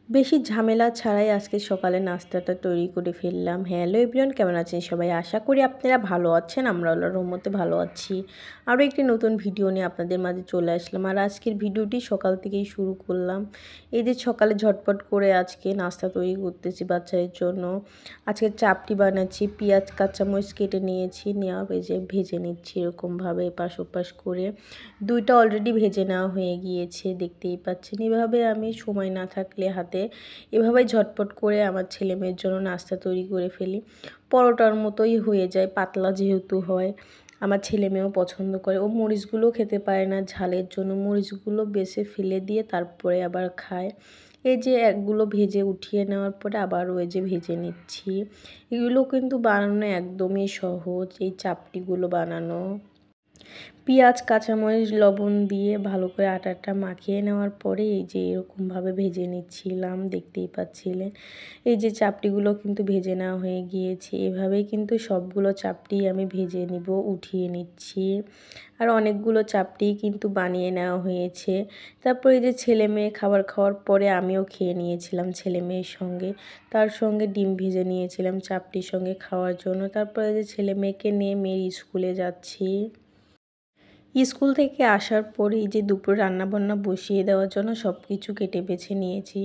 বেশি ঝামেলা ছাড়াই আজকে সকালে নাস্তাটা তৈরি করে ফেললাম। হ্যালো এভরিওয়ান, কেমন আছেন সবাই? আশা করি আপনারা ভালো আছেন। আমরা আল্লাহর রহমতে ভালো আছি। আরও একটি নতুন ভিডিও নিয়ে আপনাদের মাঝে চলে আসলাম। আর আজকের ভিডিওটি সকাল থেকেই শুরু করলাম। এই যে সকালে ঝটপট করে আজকে নাস্তা তৈরি করতেছি বাচ্চাদের জন্য। আজকে চাপটি বানাচ্ছি, পেঁয়াজ কাঁচামরিচ কেটে নিয়েছি, নেওয়া ভেজে নিচ্ছি এরকমভাবে এপাশ ওপাশ করে। দুইটা অলরেডি ভেজে নেওয়া হয়ে গিয়েছে, দেখতেই পাচ্ছেন। এভাবে আমি সময় না থাকলে হাতে এভাবেই ঝটপট করে আমার ছেলে মেয়ের জন্য নাস্তা তৈরি করে ফেলি। পরোটার মতোই হয়ে যায়, পাতলা যেহেতু হয়। আমার ছেলে মেয়েও পছন্দ করে। ও মরিচগুলো খেতে পারে না ঝালের জন্য, মরিচগুলো বেছে ফেলে দিয়ে তারপরে আবার খায়। এই যে একগুলো ভেজে উঠিয়ে নেওয়ার পরে আবার ওই যে ভেজে নিচ্ছি। এগুলো কিন্তু বানানো একদমই সহজ, এই চাপটিগুলো বানানো। পেঁয়াজ কাঁচামরিচ লবণ দিয়ে ভালো করে আটাটা মাখিয়ে নেওয়ার পরে এই যে এরকমভাবে ভেজে নিচ্ছিলাম, দেখতেই পাচ্ছিলেন। এই যে চাপটিগুলো কিন্তু ভেজে নেওয়া হয়ে গিয়েছে। এভাবেই কিন্তু সবগুলো চাপটি আমি ভেজে নিব, উঠিয়ে নিচ্ছি। আর অনেকগুলো চাপটি কিন্তু বানিয়ে নেওয়া হয়েছে। তারপরে এই যে ছেলে মেয়ে খাবার খাওয়ার পরে আমিও খেয়ে নিয়েছিলাম ছেলে মেয়ের সঙ্গে। তার সঙ্গে ডিম ভেজে নিয়েছিলাম চাপটির সঙ্গে খাওয়ার জন্য। তারপরে যে ছেলে মেয়েকে নিয়ে মেয়ের স্কুলে যাচ্ছি। স্কুল থেকে আসার পরেই যে দুপুরে রান্নাবান্না বসিয়ে দেওয়ার জন্য সব কিছু কেটে বেছে নিয়েছি।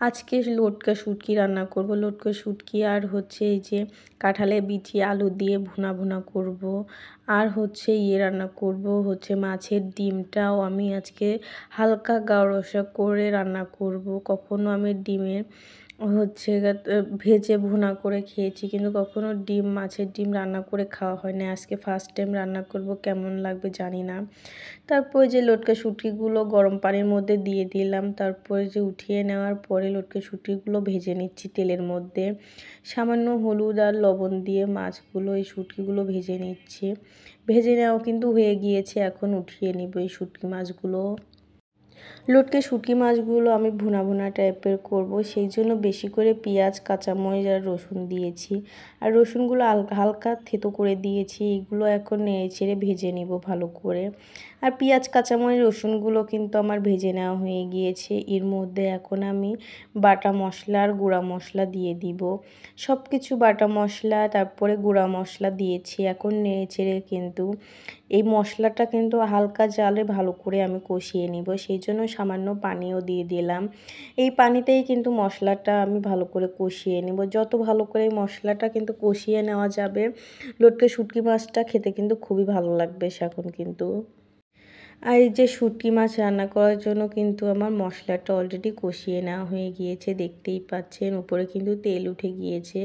আজকে লটকা শুটকি রান্না করব। লটকা শুটকি আর হচ্ছে এই যে কাঁঠালের বিচি আলু দিয়ে ভুনা ভুনা করব। আর হচ্ছে রান্না করব হচ্ছে মাছের ডিমটাও আমি আজকে হালকা গাঢ় রসা করে রান্না করব। কখনো আমি ডিমের হচ্ছে ভেজে ভুনা করে খেয়েছি, কিন্তু কখনো মাছের ডিম রান্না করে খাওয়া হয় না। আজকে ফার্স্ট টাইম রান্না করব, কেমন লাগবে জানি না। তারপরে যে লটকা শুটকিগুলো গরম পানির মধ্যে দিয়ে দিলাম। তারপরে যে উঠিয়ে নেওয়ার পরে লটকা শুটকিগুলো ভেজে নিচ্ছি তেলের মধ্যে। সামান্য হলুদ আর লবণ দিয়ে মাছগুলো এই শুটকিগুলো ভেজে নিচ্ছি। ভেজে নেওয়া কিন্তু হয়ে গিয়েছে, এখন উঠিয়ে নিব এই শুটকি মাছগুলো। লটকে শুটকি মাছগুলো আমি ভুনা ভুনা টাইপের করব, সেই জন্য বেশি করে পেঁয়াজ কাঁচামরিচ আর রসুন দিয়েছি। আর রসুনগুলো হালকা থেতো করে দিয়েছি। এগুলো এখন নেড়ে চেড়ে ভেজে নিব ভালো করে। আর পেঁয়াজ কাঁচামরিচ রসুনগুলো কিন্তু আমার ভেজে নেওয়া হয়ে গিয়েছে। এর মধ্যে এখন আমি বাটা মশলা আর গুঁড়া মশলা দিয়ে দিব। সব কিছু বাটা মশলা তারপরে গুঁড়া মশলা দিয়েছি। এখন নেড়ে চেড়ে কিন্তু এই মশলাটা কিন্তু হালকা জালে ভালো করে আমি কষিয়ে নিব, সেই জন্য সামান্য পানিও দিয়ে দিলাম। এই পানিতেই কিন্তু মশলাটা আমি ভালো করে কষিয়ে নিব। যত ভালো করে এই মশলাটা কিন্তু কষিয়ে নেওয়া যাবে, লটকে শুটকি মাছটা খেতে কিন্তু খুবই ভালো লাগবে এখন কিন্তু। আর এই যে শুটকি মাছ রান্না করার জন্য কিন্তু আমার মশলাটা অলরেডি কষিয়ে নেওয়া হয়ে গিয়েছে, দেখতেই পাচ্ছেন। উপরে কিন্তু তেল উঠে গিয়েছে।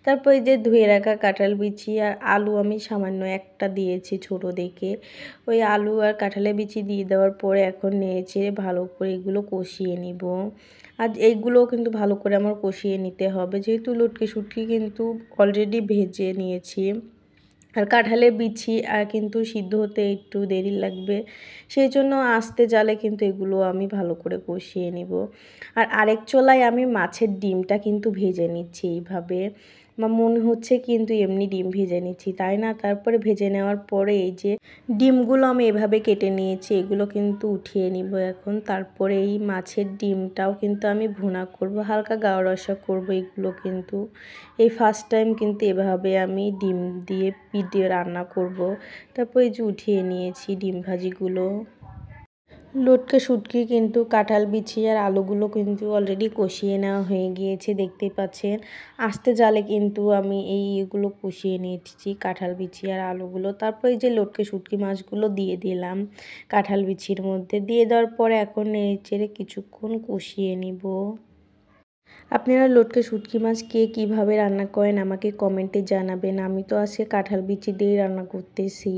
তারপরে যে ধুয়ে রাখা কাঁঠাল বিচি আর আলু আমি সামান্য একটা দিয়েছি ছোট দেখে। ওই আলু আর কাঁঠালের বিচি দিয়ে দেওয়ার পরে এখন নেড়েচেড়ে ভালো করে এগুলো কষিয়ে নিব। আর এইগুলোও কিন্তু ভালো করে আমার কষিয়ে নিতে হবে, যেহেতু লটকে শুটকি কিন্তু অলরেডি ভেজে নিয়েছি। আর কাঁঠালের বিচি কিন্তু সিদ্ধ হতে একটু দেরি লাগবে, সেই জন্য আস্তে জালে কিন্তু এগুলো আমি ভালো করে কষিয়ে নিব। আর আরেক চুলায় আমি মাছের ডিমটা কিন্তু ভেজে নিচ্ছি এইভাবে। মনে হচ্ছে কিন্তু এমনি ডিম ভেজে নিচ্ছি, তাই না? তারপরে ভেজে নেওয়ার পরে এই যে ডিমগুলো আমি এভাবে কেটে নিয়েছি, এগুলো কিন্তু উঠিয়ে নিব এখন। তারপরে এই মাছের ডিমটাও কিন্তু আমি ভুনা করব, হালকা গাঢ় রসা করব। এগুলো কিন্তু এই ফার্স্ট টাইম কিন্তু এভাবে আমি ডিম দিয়ে রান্না করব। তারপর এই যে উঠিয়ে নিয়েছি ডিম ভাজিগুলো। লটকে শুটকি কিন্তু কাঁঠাল বিচি আর আলুগুলো কিন্তু অলরেডি কষিয়ে নেওয়া হয়ে গিয়েছে, দেখতেই পাচ্ছেন। আস্তে জালে কিন্তু আমি এগুলো কষিয়ে নিচ্ছি, কাঁঠাল বিচি আর আলুগুলো। তারপর এই যে লটকে শুটকি মাছগুলো দিয়ে দিলাম কাঁঠাল বিচির মধ্যে। দিয়ে দেওয়ার পরে এখন নেড়েচেড়ে কিছুক্ষণ কষিয়ে নিব। আপনারা লটকে শুটকি মাছ কে কীভাবে রান্না করেন আমাকে কমেন্টে জানাবেন। আমি তো আজকে কাঁঠাল বিচি দিয়েই রান্না করতেছি।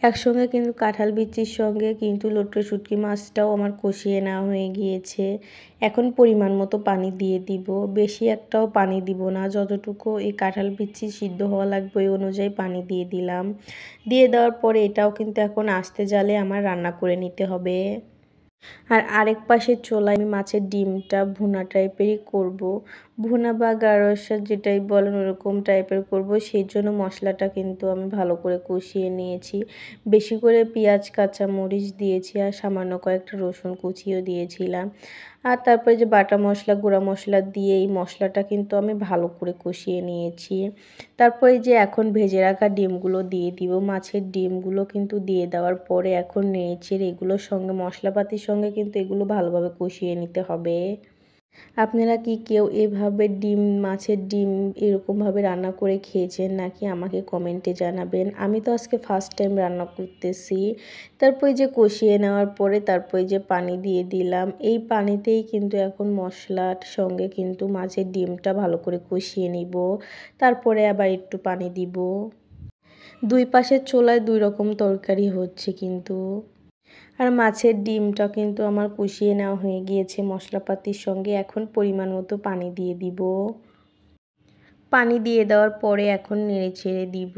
একসঙ্গে কিন্তু কাঁঠাল বিচির সঙ্গে কিন্তু লটকে শুটকি মাছটাও আমার কষিয়ে নেওয়া হয়ে গিয়েছে। এখন পরিমাণ মতো পানি দিয়ে দিব, বেশি একটাও পানি দিব না। যতটুকু এই কাঁঠাল বিচি সিদ্ধ হওয়া লাগবে ওই অনুযায়ী পানি দিয়ে দিলাম। দিয়ে দেওয়ার পরে এটাও কিন্তু এখন আস্তে জালে আমার রান্না করে নিতে হবে। আর আরেক পাশের চুলায় আমি মাছের ডিমটা ভুনা টাইপেরই করব। ভুনা বা গাঢ় যেটাই বলেন ওরকম টাইপের করব, সেই জন্য মশলাটা কিন্তু আমি ভালো করে কষিয়ে নিয়েছি। বেশি করে পেঁয়াজ কাঁচামরিচ দিয়েছি আর সামান্য কয়েকটা রসুন কুচিও দিয়েছিলাম। আর তারপরে যে বাটা মশলা গুঁড়া মশলা দিয়ে এই মশলাটা কিন্তু আমি ভালো করে কষিয়ে নিয়েছি। তারপরে যে এখন ভেজে রাখা ডিমগুলো দিয়ে দিব। মাছের ডিমগুলো কিন্তু দিয়ে দেওয়ার পরে এখন নেড়েচেড়ে এগুলোর সঙ্গে মশলাপাতির সঙ্গে কিন্তু এগুলো ভালোভাবে কষিয়ে নিতে হবে। আপনারা কি কেউ এভাবে মাছের ডিম এরকমভাবে রান্না করে খেয়েছেন নাকি আমাকে কমেন্টে জানাবেন। আমি তো আজকে ফার্স্ট টাইম রান্না করতেছি। তারপরে যে কষিয়ে নেওয়ার পরে তারপরে যে পানি দিয়ে দিলাম। এই পানিতেই কিন্তু এখন মশলার সঙ্গে কিন্তু মাছের ডিমটা ভালো করে কষিয়ে নিব। তারপরে আবার একটু পানি দিব। দুই পাশের চুলায় দুই রকম তরকারি হচ্ছে কিন্তু। আর মাছের ডিমটা কিন্তু আমার কষিয়ে নেওয়া হয়ে গিয়েছে মশলাপাতির সঙ্গে। এখন পরিমাণ মতো পানি দিয়ে দিব। পানি দিয়ে দেওয়ার পরে এখন নেড়েচেড়ে দিব।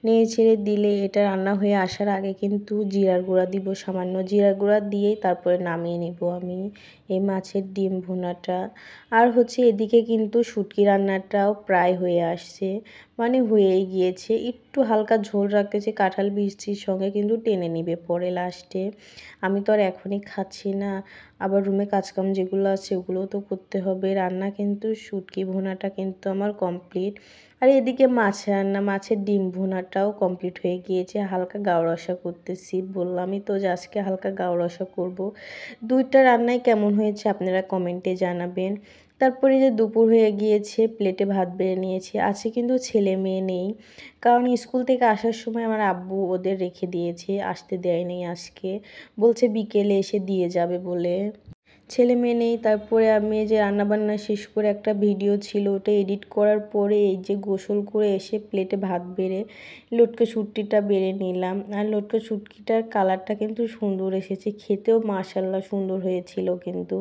নেড়েচেড়ে দিলে এটা রান্না হয়ে আসার আগে কিন্তু জিরার গুঁড়া দিব সামান্য। জিরার গুঁড়া দিয়েই তারপরে নামিয়ে নিব আমি এই মাছের ডিম ভুনাটা। আর হচ্ছে এদিকে কিন্তু শুটকি রান্নাটাও প্রায় হয়ে আসছে, মানে হয়েই গিয়েছে। একটু হালকা ঝোল রাখতেছে, কাঁঠাল বীচির সঙ্গে কিন্তু টেনে নিবে পরে লাস্টে। আমি তো আর এখনই খাচ্ছি না, আবার রুমে কাজকাম যেগুলো আছে ওগুলোও তো করতে হবে। রান্না কিন্তু শুটকি ভুনাটা কিন্তু আমার কমপ্লিট। আর এদিকে মাছ রান্না, মাছের ডিম ভুনাটাও কমপ্লিট হয়ে গিয়েছে। হালকা গাও রসা করতেছি, বললামই তো যে আজকে হালকা গাও রসা করব। দুইটা রান্নাই কেমন হয়েছে আপনারা কমেন্টে জানাবেন। তারপরে যে দুপুর হয়ে গিয়েছে, প্লেটে ভাত বেড়ে নিয়েছি। আজকে কিন্তু ছেলে মেয়ে নেই, কারণ স্কুল থেকে আসার সময় আমার আব্বু ওদের রেখে দিয়েছে, আসতে দেয়নি আজকে। বলছে বিকেলে এসে দিয়ে যাবে বলে। ছেলে মেয়ে নেই। তারপরে আমি যে রান্নাবান্না শেষ করে একটা ভিডিও ছিল ওটা এডিট করার পরে এই যে গোসল করে এসে প্লেটে ভাত বেড়ে লটকা শুটকিটা বেড়ে নিলাম। আর লটকা শুটকিটার কালারটা কিন্তু সুন্দর এসেছে, খেতেও মাশাআল্লাহ সুন্দর হয়েছিল কিন্তু।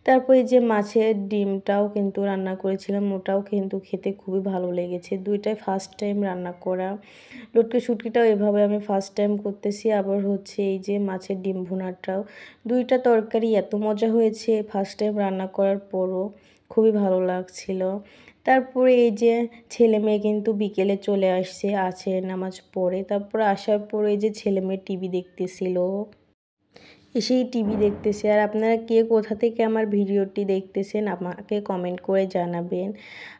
তারপরে যে মাছের ডিমটাও কিন্তু রান্না করেছিলাম, ওটাও কিন্তু খেতে খুবই ভালো লেগেছে। দুইটাই ফার্স্ট টাইম রান্না করা। লটকা শুটকিটাও এভাবে আমি ফার্স্ট টাইম করতেছি। আবার হচ্ছে এই যে মাছের ডিম ভুনাটাও, দুইটা তরকারি এত মজা হয়েছে ফার্স্ট টাইম রান্না করার পরও খুবই ভালো লাগছিল। তারপরে এই যে ছেলে মেয়ে কিন্তু বিকেলে চলে আসছে, আছে নামাজ পড়ে। তারপরে আসার পরে এই যে ছেলে মেয়ে টিভি দেখতেছিল, এসেই টিভি দেখতেছে। আর আপনারা কে কোথা থেকে আমার ভিডিওটি দেখতেছেন আমাকে কমেন্ট করে জানাবেন।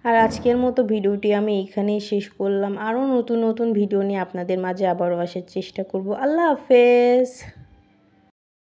আর আজকের মতো ভিডিওটি আমি এখানেই শেষ করলাম। আরও নতুন নতুন ভিডিও নিয়ে আপনাদের মাঝে আবারও আসার চেষ্টা করব। আল্লাহ হাফেজ।